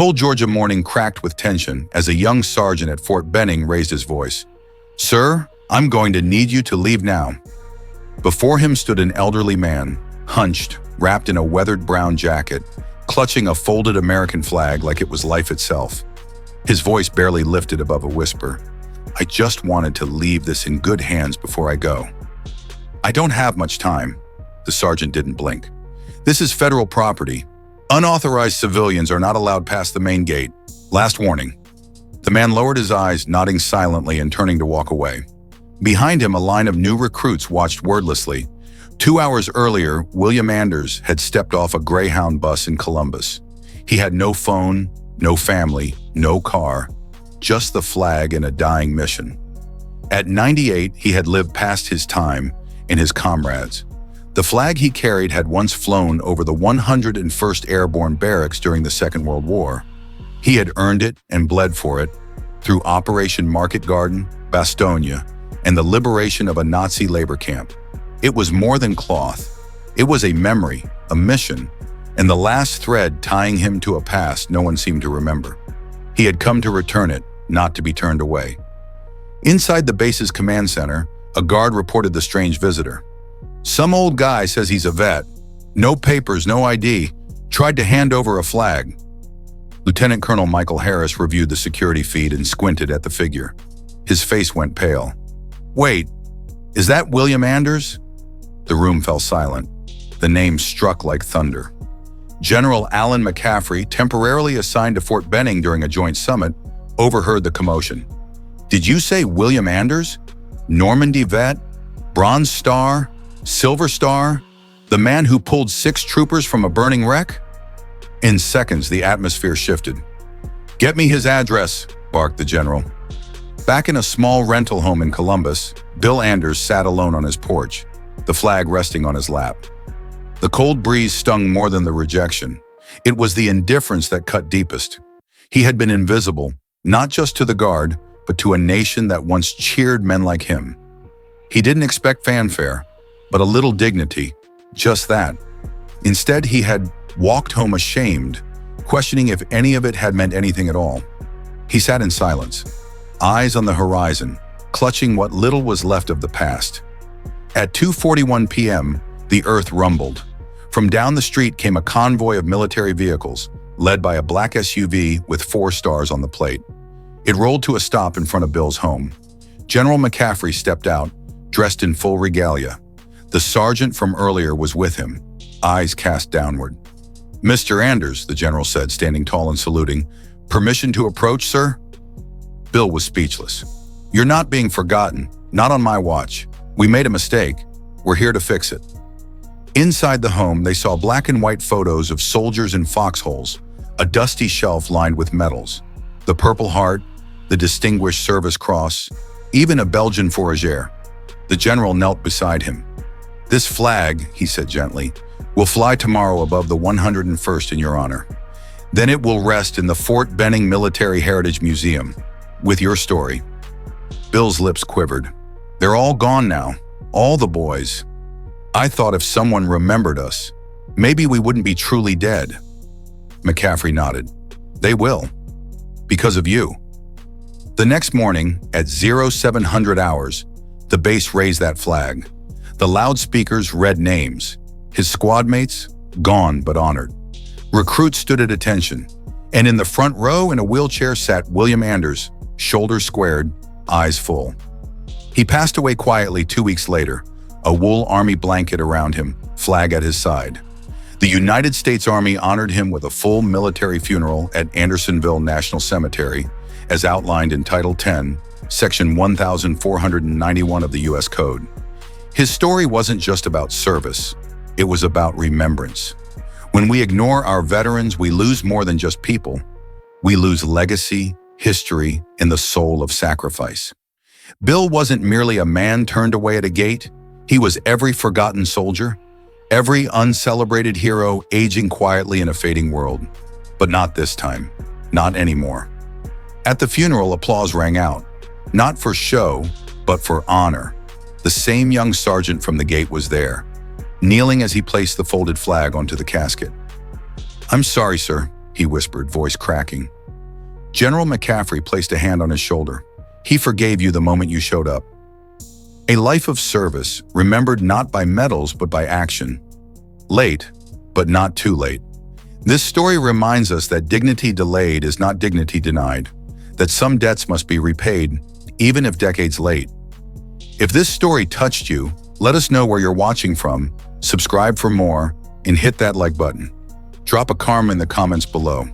cold Georgia morning cracked with tension as a young sergeant at Fort Benning raised his voice. "Sir, I'm going to need you to leave now." Before him stood an elderly man, hunched, wrapped in a weathered brown jacket, clutching a folded American flag like it was life itself. His voice barely lifted above a whisper. "I just wanted to leave this in good hands before I go." "I don't have much time." The sergeant didn't blink. "This is federal property. Unauthorized civilians are not allowed past the main gate. Last warning." The man lowered his eyes, nodding silently and turning to walk away. Behind him, a line of new recruits watched wordlessly. 2 hours earlier, William Anders had stepped off a Greyhound bus in Columbus. He had no phone, no family, no car, just the flag and a dying mission. At 98, he had lived past his time and his comrades. The flag he carried had once flown over the 101st Airborne Barracks during the Second World War. He had earned it and bled for it through Operation Market Garden, Bastogne, and the liberation of a Nazi labor camp. It was more than cloth. It was a memory, a mission, and the last thread tying him to a past no one seemed to remember. He had come to return it, not to be turned away. Inside the base's command center, a guard reported the strange visitor. "Some old guy says he's a vet. No papers, no ID. Tried to hand over a flag." Lieutenant Colonel Michael Harris reviewed the security feed and squinted at the figure. His face went pale. "Wait, is that William Anders?" The room fell silent. The name struck like thunder. General Alan McCaffrey, temporarily assigned to Fort Benning during a joint summit, overheard the commotion. "Did you say William Anders? Normandy vet? Bronze Star? Silver Star? The man who pulled 6 troopers from a burning wreck?" In seconds, the atmosphere shifted. "Get me his address," barked the general. Back in a small rental home in Columbus, Bill Anders sat alone on his porch, the flag resting on his lap. The cold breeze stung more than the rejection. It was the indifference that cut deepest. He had been invisible, not just to the guard, but to a nation that once cheered men like him. He didn't expect fanfare, but a little dignity, just that. Instead, he had walked home ashamed, questioning if any of it had meant anything at all. He sat in silence, eyes on the horizon, clutching what little was left of the past. At 2:41 p.m., the earth rumbled. From down the street came a convoy of military vehicles, led by a black SUV with 4 stars on the plate. It rolled to a stop in front of Bill's home. General McCaffrey stepped out, dressed in full regalia. The sergeant from earlier was with him, eyes cast downward. "Mr. Anders," the general said, standing tall and saluting. "Permission to approach, sir?" Bill was speechless. "You're not being forgotten, not on my watch. We made a mistake. We're here to fix it." Inside the home, they saw black and white photos of soldiers in foxholes, a dusty shelf lined with medals, the Purple Heart, the Distinguished Service Cross, even a Belgian fourragère. The general knelt beside him. "This flag," he said gently, "will fly tomorrow above the 101st in your honor. Then it will rest in the Fort Benning Military Heritage Museum, with your story." Bill's lips quivered. "They're all gone now, all the boys. I thought if someone remembered us, maybe we wouldn't be truly dead." McCaffrey nodded. "They will. Because of you." The next morning, at 0700 hours, the base raised that flag. The loudspeakers read names. His squad mates, gone but honored. Recruits stood at attention, and in the front row in a wheelchair sat William Anders, shoulders squared, eyes full. He passed away quietly 2 weeks later, a wool army blanket around him, flag at his side. The United States Army honored him with a full military funeral at Andersonville National Cemetery, as outlined in Title 10, Section 1491 of the U.S. Code. His story wasn't just about service, it was about remembrance. When we ignore our veterans, we lose more than just people. We lose legacy, history, and the soul of sacrifice. Bill wasn't merely a man turned away at a gate. He was every forgotten soldier, every uncelebrated hero aging quietly in a fading world. But not this time, not anymore. At the funeral, applause rang out, not for show, but for honor. The same young sergeant from the gate was there, kneeling as he placed the folded flag onto the casket. "I'm sorry, sir. he whispered, voice cracking. General McCaffrey placed a hand on his shoulder. He forgave you the moment you showed up. A life of service, remembered not by medals but by action. Late, but not too late. This story reminds us that dignity delayed is not dignity denied, that some debts must be repaid, even if decades late. If this story touched you, let us know where you're watching from, subscribe for more, and hit that like button. Drop a comment in the comments below.